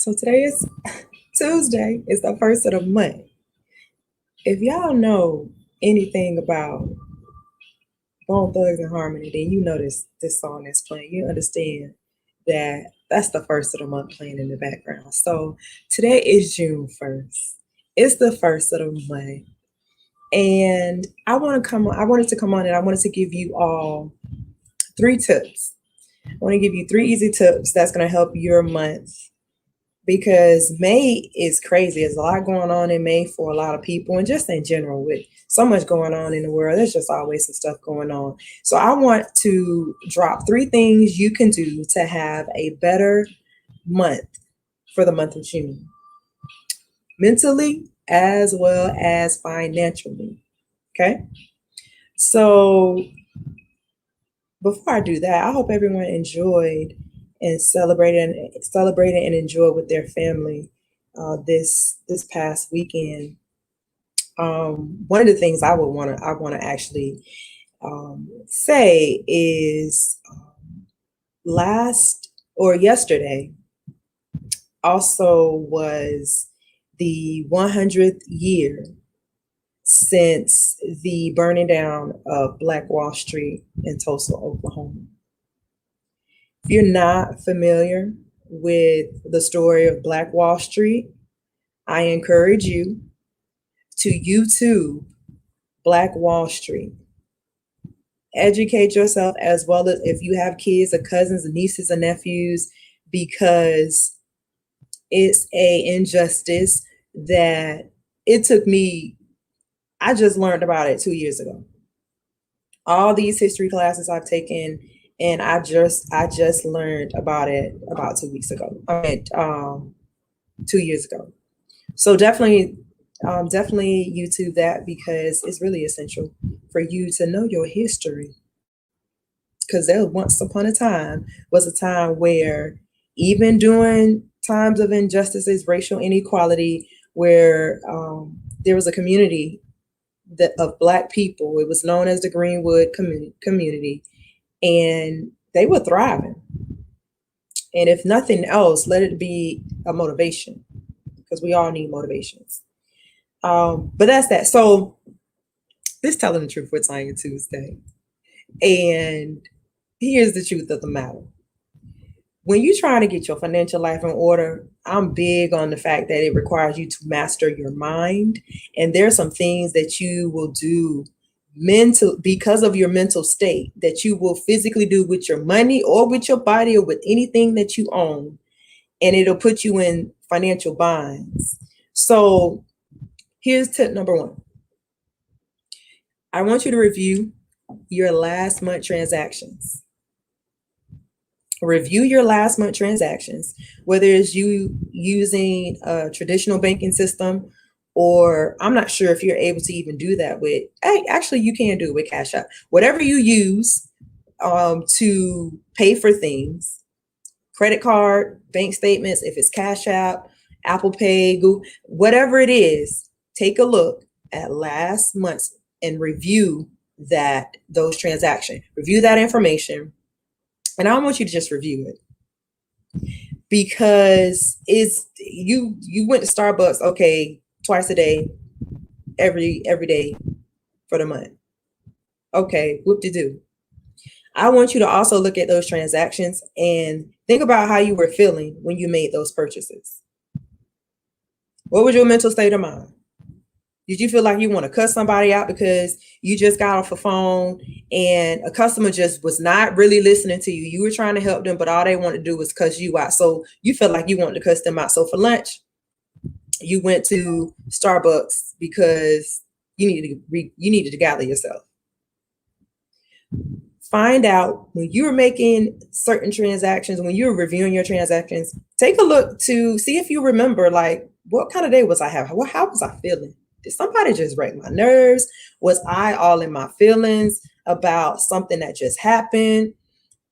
So today is Tuesday. It's the first of the month. If y'all know anything about Bone Thugs and Harmony, then you know this song that's playing. You understand that that's the first of the month playing in the background. So today is June 1st. It's the first of the month. And I wanted to come on and I wanted to give you all three tips. I want to give you three easy tips that's going to help your month because May is crazy. There's a lot going on in May for a lot of people, and just in general, with so much going on in the world, there's just always some stuff going on. So, I want to drop three things you can do to have a better month for the month of June, mentally as well as financially. Okay. So, before I do that, I hope everyone enjoyed and celebrated and enjoyed with their family this past weekend. One of the things I want to actually say is last or yesterday also was the 100th year since the burning down of Black Wall Street in Tulsa, Oklahoma. If you're not familiar with the story of Black Wall Street, I encourage you to YouTube Black Wall Street. Educate yourself as well as if you have kids or cousins and nieces and nephews, because it's a injustice that it took me, I just learned about it 2 years ago. All these history classes I've taken, and I just learned about it about 2 weeks ago. 2 years ago. So definitely YouTube that because it's really essential for you to know your history. Because there once upon a time was a time where even during times of injustices, racial inequality, where there was a community of Black people. It was known as the Greenwood community, and they were thriving. And if nothing else, let it be a motivation because we all need motivations. But that's that. So this telling the truth, we're telling you Tuesday. And here's the truth of the matter. When you're trying to get your financial life in order, I'm big on the fact that it requires you to master your mind. And there are some things that you will do mental because of your mental state that you will physically do with your money or with your body or with anything that you own. And it'll put you in financial binds. So here's tip number one. I want you to review your last month transactions. Review your last month transactions, whether it's you using a traditional banking system, or I'm not sure if you're able to even do that with, actually, you can do it with Cash App. Whatever you use to pay for things, credit card, bank statements, if it's Cash App, Apple Pay, Google, whatever it is, take a look at last month's and review those transactions. Review that information. And I want you to just review it because it's you went to Starbucks, okay, twice a day, every day for the month. Okay, whoop de do. I want you to also look at those transactions and think about how you were feeling when you made those purchases. What was your mental state of mind? Did you feel like you want to cut somebody out because you just got off a phone and a customer just was not really listening to you? You were trying to help them, but all they wanted to do was cuss you out. So you felt like you wanted to cuss them out. So for lunch, you went to Starbucks because you needed to gather yourself. Find out when you were making certain transactions, when you were reviewing your transactions, take a look to see if you remember, like, what kind of day was I having? How was I feeling? Did somebody just break my nerves? Was I all in my feelings about something that just happened?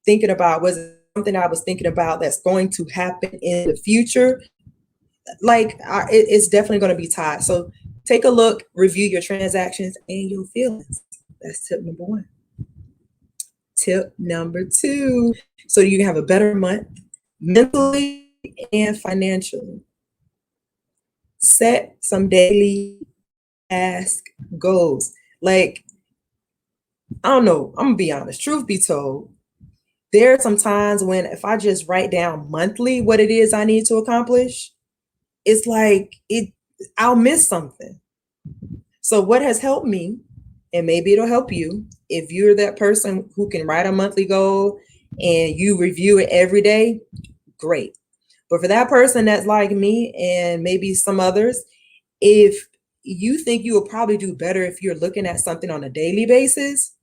Thinking about, was it something I was thinking about that's going to happen in the future? Like, it's definitely going to be tied. So take a look, review your transactions and your feelings. That's tip number one. Tip number two, so you can have a better month mentally and financially. Set some daily task goals. Like, I don't know, I'm gonna be honest, truth be told, there are some times when if I just write down monthly what it is I need to accomplish, it's like I'll miss something. So what has helped me, and maybe it'll help you, if you're that person who can write a monthly goal and you review it every day, great. But for that person that's like me and maybe some others, if you think you will probably do better if you're looking at something on a daily basis,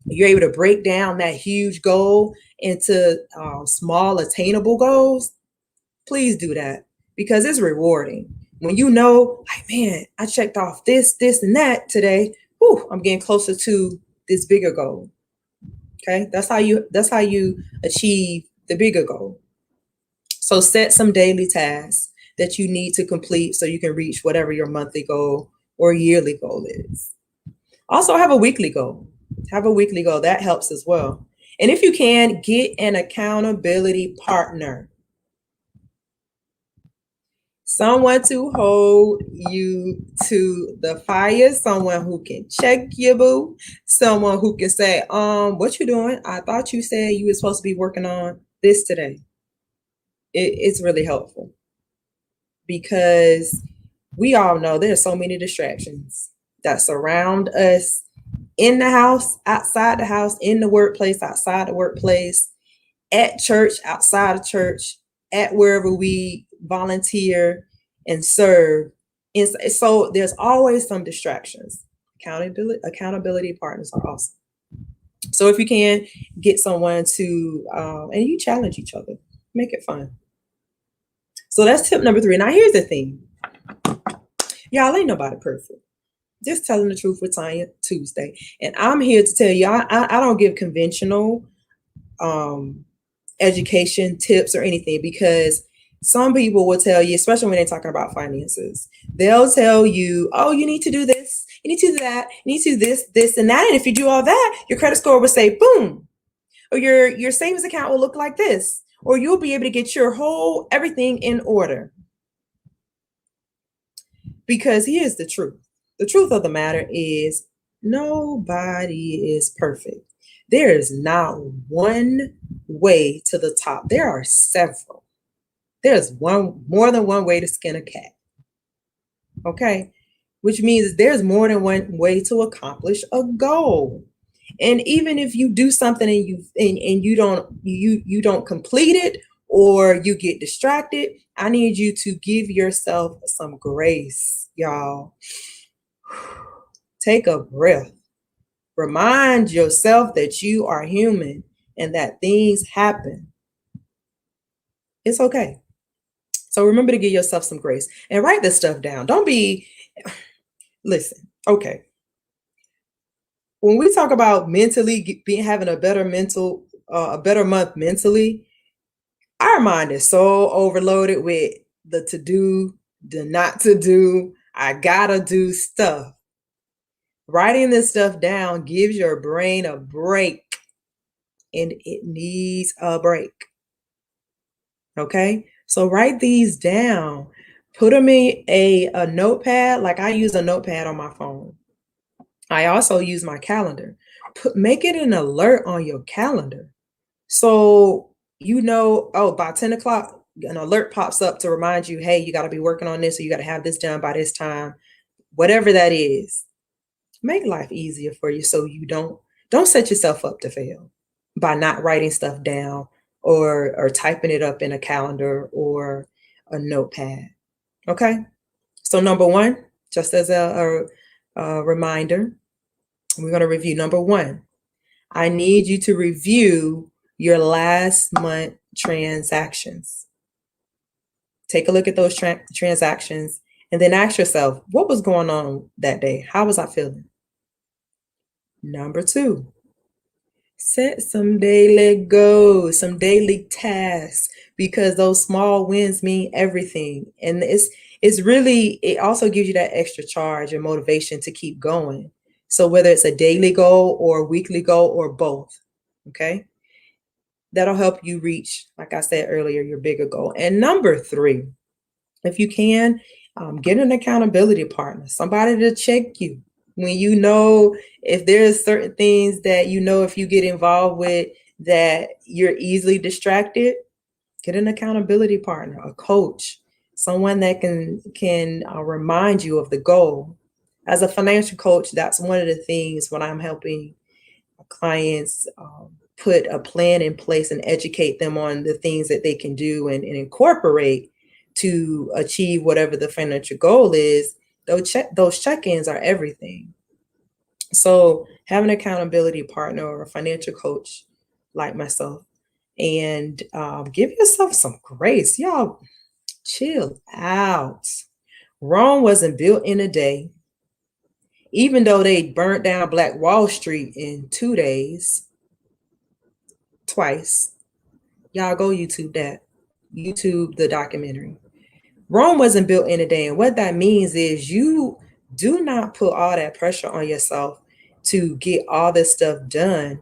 you're able to break down that huge goal into small attainable goals, please do that because it's rewarding. When you know, like, man, I checked off this, and that today. Whew, I'm getting closer to this bigger goal. Okay, that's how you achieve the bigger goal. So set some daily tasks that you need to complete so you can reach whatever your monthly goal or yearly goal is. Also have a weekly goal. Have a weekly goal. That helps as well. And if you can, get an accountability partner. Someone to hold you to the fire, someone who can check you, boo, someone who can say, what you doing? I thought you said you were supposed to be working on this today. It's really helpful because we all know there's so many distractions that surround us in the house, outside the house, in the workplace, outside the workplace, at church, outside of church, at wherever we volunteer and serve. And so there's always some distractions. Accountability partners are awesome. So if you can get someone to, and you challenge each other, make it fun. So that's tip number 3. Now here's the thing. Y'all ain't nobody perfect. Just telling the truth with Tanya Tuesday. And I'm here to tell you, I don't give conventional education tips or anything, because some people will tell you, especially when they're talking about finances, they'll tell you, oh, you need to do this, you need to do that, you need to do this, and that. And if you do all that, your credit score will say boom, or your savings account will look like this, or you'll be able to get your whole everything in order. Because here's the truth. The truth of the matter is nobody is perfect. There is not one way to the top. There are several. There's more than one way to skin a cat. Okay? Which means there's more than one way to accomplish a goal. And even if you do something and you don't complete it, or you get distracted, I need you to give yourself some grace, y'all. Take a breath. Remind yourself that you are human and that things happen. It's okay. So remember to give yourself some grace and write this stuff down. Listen, okay. When we talk about mentally having a better month mentally, our mind is so overloaded with the to do, the not to do, I gotta do stuff. Writing this stuff down gives your brain a break, and it needs a break. Okay? So write these down. Put them in a notepad. Like I use a notepad on my phone. I also use my calendar. Make it an alert on your calendar. So by 10 o'clock, an alert pops up to remind you, hey, you got to be working on this, or you got to have this done by this time, whatever that is. Make life easier for you so you don't set yourself up to fail by not writing stuff down or typing it up in a calendar or a notepad. Okay? So number 1, just as a reminder, we're going to review. Number 1, I need you to review your last month transactions. Take a look at those transactions and then ask yourself, what was going on that day? How was I feeling? Number 2, set some daily goals, some daily tasks, because those small wins mean everything. And it also gives you that extra charge and motivation to keep going. So whether it's a daily goal or a weekly goal or both, okay? that'll help you reach, like I said earlier, your bigger goal. And number 3, if you can, get an accountability partner, somebody to check you. When you know if there's certain things that you know if you get involved with that you're easily distracted, get an accountability partner, a coach, someone that can remind you of the goal. As a financial coach, that's one of the things when I'm helping clients put a plan in place and educate them on the things that they can do and incorporate to achieve whatever the financial goal is. Those check-ins are everything. So have an accountability partner or a financial coach like myself, and give yourself some grace. Y'all, chill out. Rome wasn't built in a day. Even though they burnt down Black Wall Street in 2 days, twice. Y'all go YouTube that. YouTube the documentary. Rome wasn't built in a day. And what that means is you do not put all that pressure on yourself to get all this stuff done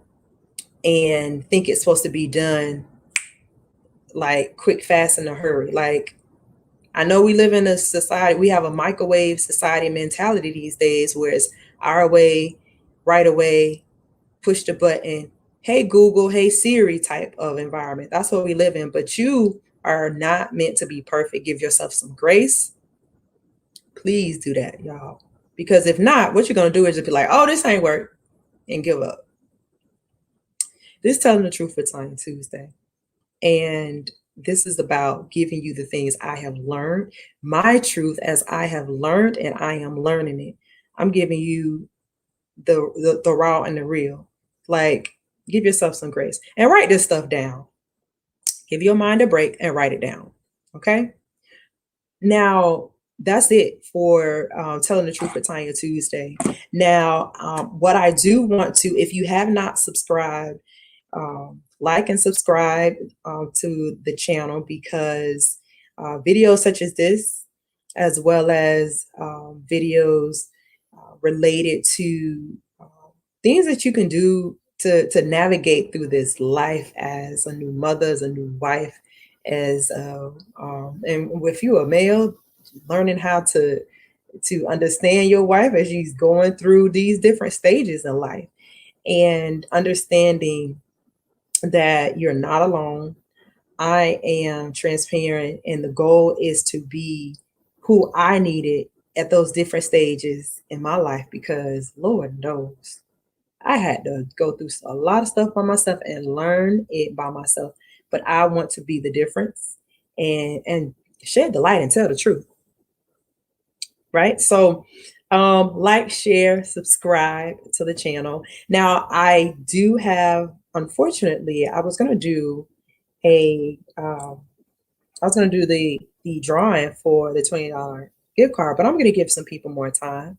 and think it's supposed to be done like quick, fast, in a hurry. Like, I know we live in a society, we have a microwave society mentality these days where it's our way, right away, push the button, hey Google, hey Siri type of environment. That's what we live in. But you are not meant to be perfect. Give yourself some grace. Please do that, y'all. Because if not, what you're going to do is just be like, oh, this ain't work, and give up. This is Telling the Truth for Tanya Tuesday. And this is about giving you the things I have learned, my truth as I have learned, and I am learning it. I'm giving you the raw and the real. Like, give yourself some grace and write this stuff down. Give your mind a break and write it down. Okay. Now, that's it for Telling the Truth for Tanya Tuesday. Now, what I do want to, if you have not subscribed, like and subscribe to the channel, because videos such as this, as well as videos related to things that you can do to navigate through this life as a new mother, as a new wife, as and if you're a male, learning how to understand your wife as she's going through these different stages in life, and understanding that you're not alone. I am transparent, and the goal is to be who I needed at those different stages in my life, because Lord knows I had to go through a lot of stuff by myself and learn it by myself. But I want to be the difference and shed the light and tell the truth. Right? So like, share, subscribe to the channel. Now, I do have, unfortunately, I was gonna do the drawing for the $20 gift card, but I'm gonna give some people more time,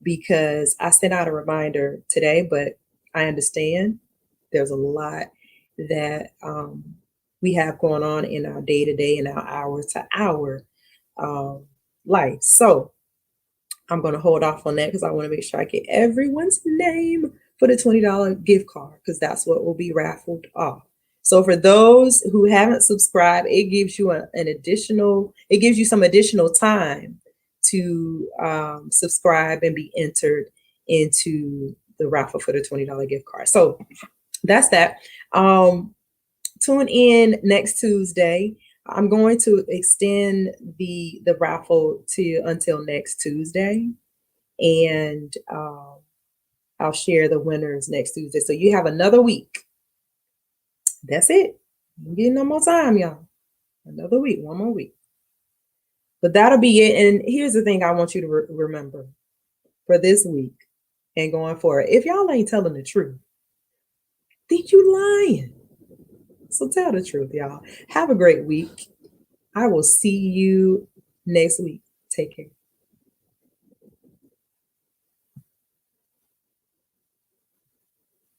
because I sent out a reminder today, but I understand there's a lot that we have going on in our day-to-day and our hour-to-hour life. So I'm going to hold off on that, because I want to make sure I get everyone's name for the $20 gift card, because that's what will be raffled off. So for those who haven't subscribed, it gives you it gives you some additional time to subscribe and be entered into the raffle for the $20 gift card. So that's that. Tune in next Tuesday. I'm going to extend the raffle until next Tuesday, and I'll share the winners next Tuesday. So you have another week. That's it. I'm getting no more time, y'all. Another week, one more week. But that'll be it. And here's the thing I want you to remember for this week and going forward. If y'all ain't telling the truth, then you lying. So tell the truth, y'all. Have a great week. I will see you next week. Take care.